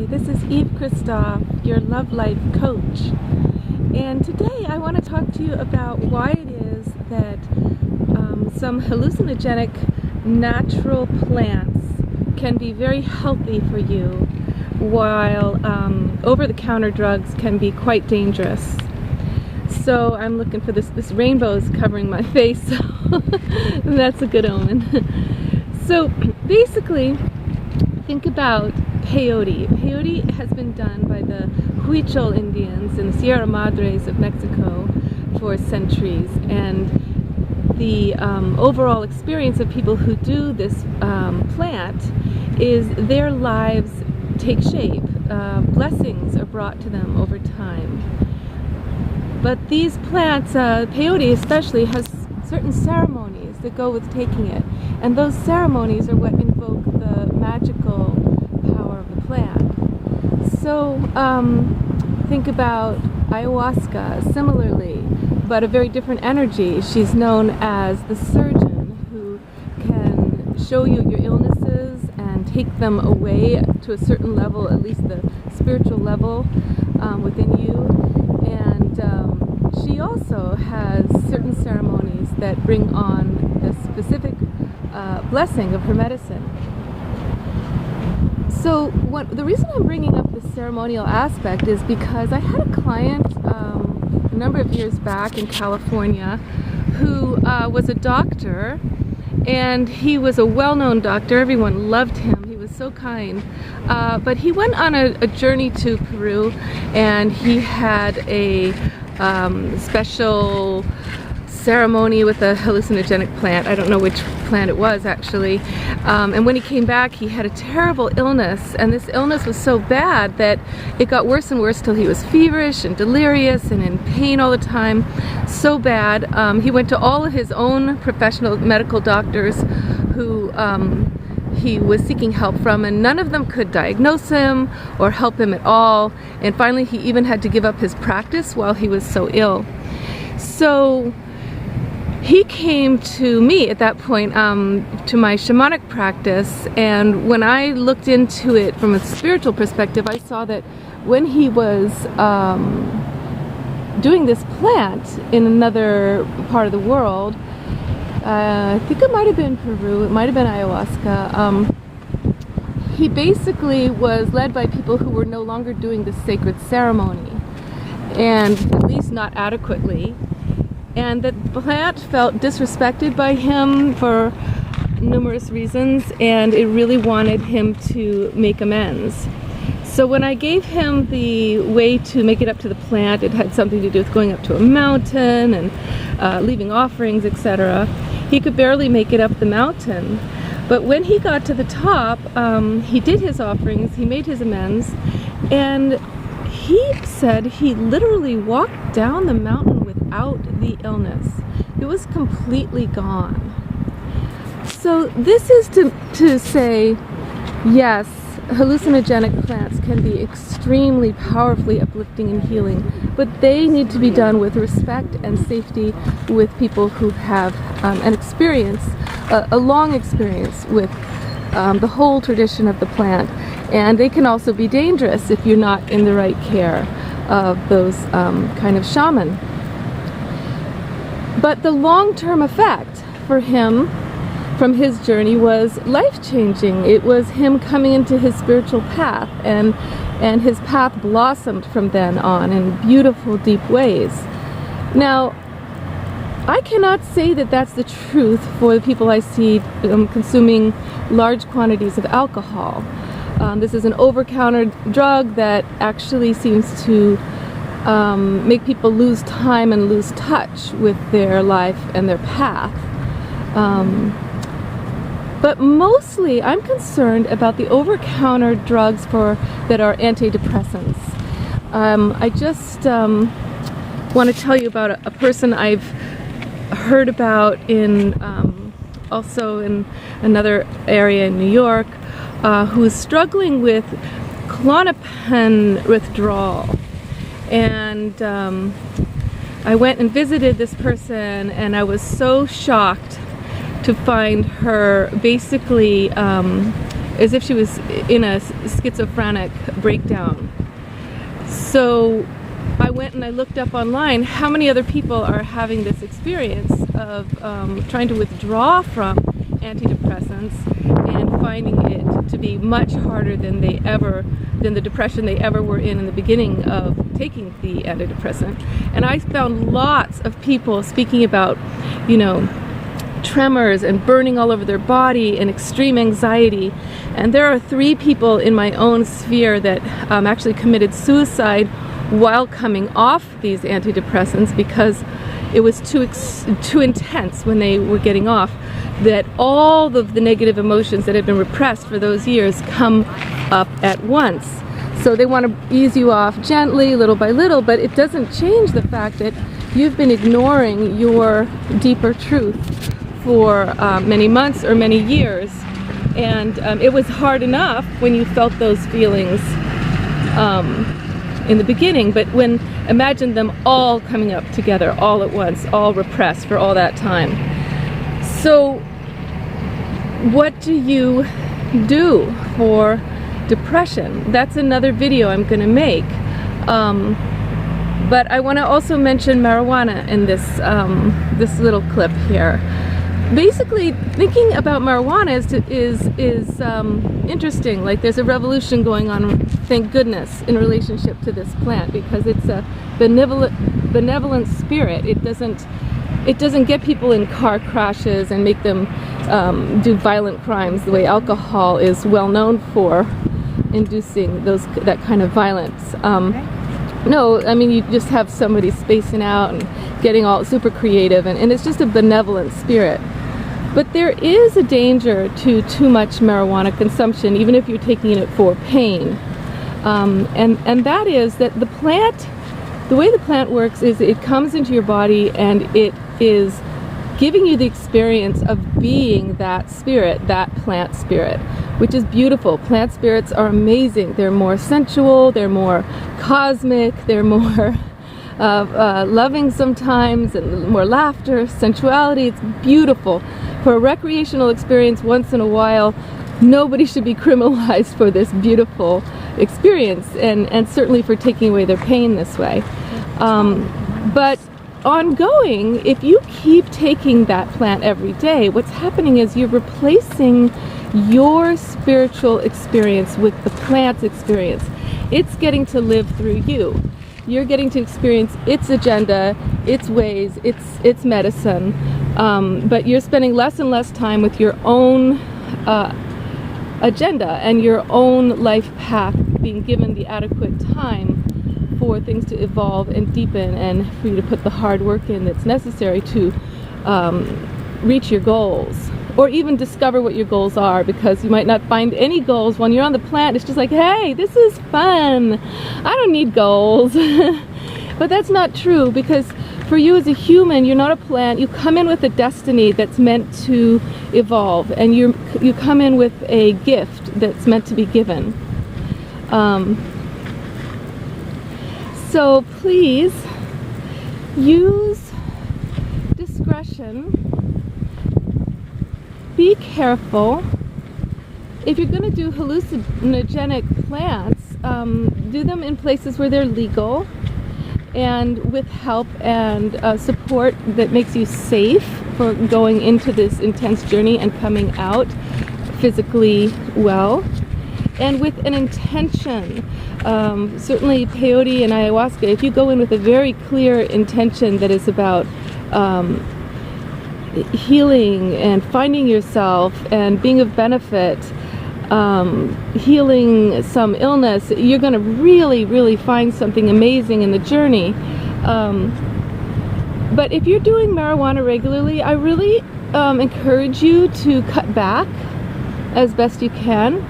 this is Eve Christoph, your love life coach. And today I want to talk to you about why it is that some hallucinogenic natural plants can be very healthy for you, while over-the-counter drugs can be quite dangerous. So I'm looking for this rainbow is covering my face, so that's a good omen. So basically, think about peyote. Peyote has been done by the Withdrawal Indians in the Sierra Madres of Mexico for centuries, and the overall experience of people who do this plant is their lives take shape. Blessings are brought to them over time. But these plants, peyote especially, has certain ceremonies that go with taking it, and those ceremonies are what invoke the magical power of the plant. So think about ayahuasca similarly, but a very different energy. She's known as the surgeon, who can show you your illnesses and take them away to a certain level, at least the spiritual level within you. And she also has certain ceremonies that bring on the specific blessing of her medicine. So the reason I'm bringing up the ceremonial aspect is because I had a client a number of years back in California who was a doctor, and he was a well-known doctor. Everyone loved him. He was so kind. But he went on a journey to Peru, and he had a special ceremony with a hallucinogenic plant. I don't know which plant it was actually. And when he came back, he had a terrible illness, and this illness was so bad that it got worse and worse till he was feverish and delirious and in pain all the time. So bad. He went to all of his own professional medical doctors who he was seeking help from, and none of them could diagnose him or help him at all. And finally he even had to give up his practice while he was so ill. So he came to me at that point, to my shamanic practice, and when I looked into it from a spiritual perspective, I saw that when he was doing this plant in another part of the world, I think it might have been Peru, it might have been ayahuasca, he basically was led by people who were no longer doing this sacred ceremony, and at least not adequately. And the plant felt disrespected by him for numerous reasons, and it really wanted him to make amends. So when I gave him the way to make it up to the plant, it had something to do with going up to a mountain and leaving offerings, etc. He could barely make it up the mountain. But when he got to the top, he did his offerings, he made his amends, and he said he literally walked down the mountain without the illness. It was completely gone. So this is to say, yes, hallucinogenic plants can be extremely powerfully uplifting and healing, but they need to be done with respect and safety with people who have an experience, a long experience with the whole tradition of the plant. And they can also be dangerous if you're not in the right care of those kind of shaman. But the long-term effect for him from his journey was life-changing. It was him coming into his spiritual path, and his path blossomed from then on in beautiful, deep ways. Now, I cannot say that that's the truth for the people I see consuming large quantities of alcohol. This is an over-counter drug that actually seems to make people lose time and lose touch with their life and their path. But mostly I'm concerned about the over-counter drugs that are antidepressants. I just want to tell you about a person I've heard about also in another area in New York, who is struggling with Klonopin withdrawal. And I went and visited this person, and I was so shocked to find her basically as if she was in a schizophrenic breakdown. So I went and I looked up online how many other people are having this experience of trying to withdraw from antidepressants and finding it to be much harder than the depression they ever were in the beginning of taking the antidepressant. And I found lots of people speaking about, tremors and burning all over their body and extreme anxiety. And there are 3 people in my own sphere that actually committed suicide while coming off these antidepressants because it was too intense when they were getting off, that all of the negative emotions that had been repressed for those years come up at once. So they want to ease you off gently, little by little, but it doesn't change the fact that you've been ignoring your deeper truth for many months or many years. And it was hard enough when you felt those feelings in the beginning, but imagine them all coming up together all at once, all repressed for all that time. So what do you do for depression? That's another video I'm going to make. But I want to also mention marijuana in this little clip here. Basically, thinking about marijuana is interesting. Like, there's a revolution going on, thank goodness, in relationship to this plant, because it's a benevolent spirit. It doesn't get people in car crashes and make them do violent crimes the way alcohol is well known for inducing that kind of violence. No, I mean, you just have somebody spacing out and getting all super creative, and it's just a benevolent spirit. But there is a danger to too much marijuana consumption, even if you're taking it for pain. And that is that the way the plant works is it comes into your body and it is giving you the experience of being that spirit, that plant spirit, which is beautiful. Plant spirits are amazing. They're more sensual, they're more cosmic, they're more loving sometimes, and more laughter, sensuality. It's beautiful. For a recreational experience once in a while, nobody should be criminalized for this beautiful experience, and certainly for taking away their pain this way. But ongoing, if you keep taking that plant every day, what's happening is you're replacing your spiritual experience with the plant's experience. It's getting to live through you. You're getting to experience its agenda, its ways, its medicine, but you're spending less and less time with your own agenda and your own life path, being given the adequate time for things to evolve and deepen, and for you to put the hard work in that's necessary to reach your goals, or even discover what your goals are, because you might not find any goals when you're on the plant. It's just like, hey, this is fun, I don't need goals. But that's not true, because for you as a human, you're not a plant. You come in with a destiny that's meant to evolve, and you come in with a gift that's meant to be given. So please use discretion. Be careful. If you're going to do hallucinogenic plants, do them in places where they're legal and with help and support that makes you safe for going into this intense journey and coming out physically well, and with an intention. Certainly peyote and ayahuasca, if you go in with a very clear intention that is about healing and finding yourself and being of benefit, healing some illness, you're going to really, really find something amazing in the journey. But if you're doing marijuana regularly, I really encourage you to cut back as best you can.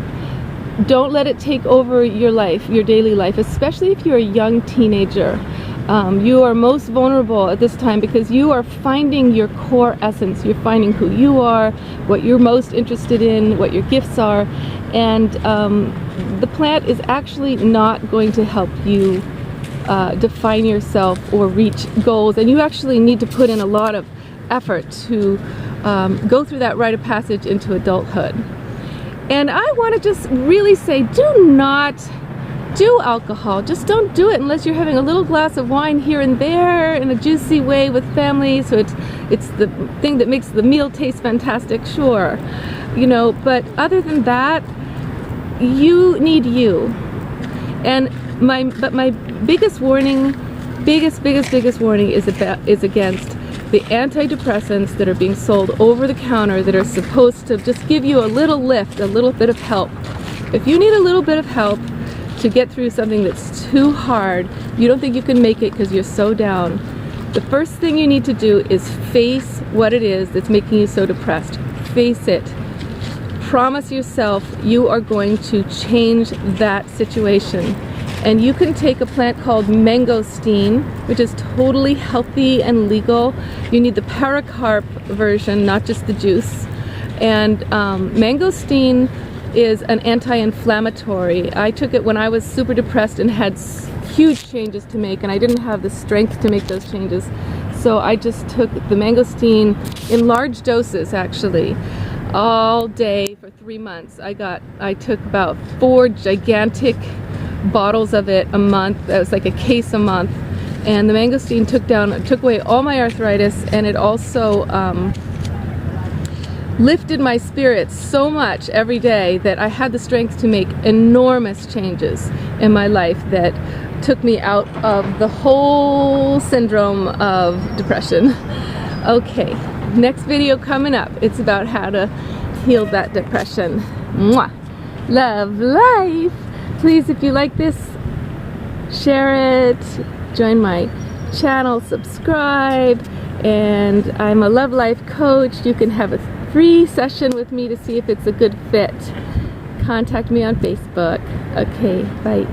Don't let it take over your life, your daily life, especially if you're a young teenager. You are most vulnerable at this time because you are finding your core essence. You're finding who you are, what you're most interested in, what your gifts are, and the plant is actually not going to help you define yourself or reach goals, and you actually need to put in a lot of effort to go through that rite of passage into adulthood. And I want to just really say, do not do alcohol. Just don't do it unless you're having a little glass of wine here and there in a juicy way with family, so it's the thing that makes the meal taste fantastic, sure. You know, but other than that, you need you. And my biggest warning, biggest warning is against the antidepressants that are being sold over the counter that are supposed to just give you a little lift, a little bit of help. If you need a little bit of help to get through something that's too hard, you don't think you can make it because you're so down, the first thing you need to do is face what it is that's making you so depressed. Face it. Promise yourself you are going to change that situation. And you can take a plant called mangosteen, which is totally healthy and legal. You need the paracarp version, not just the juice. And mangosteen is an anti-inflammatory. I took it when I was super depressed and had huge changes to make, and I didn't have the strength to make those changes. So I just took the mangosteen in large doses, actually, all day for 3 months. I took about 4 gigantic bottles of it a month. That was like a case a month. And the mangosteen took away all my arthritis, and it also lifted my spirits so much every day that I had the strength to make enormous changes in my life that took me out of the whole syndrome of depression. Okay, next video coming up. It's about how to heal that depression. Mwah! Love life! Please, if you like this, share it, join my channel, subscribe, and I'm a love life coach. You can have a free session with me to see if it's a good fit. Contact me on Facebook. Okay, bye.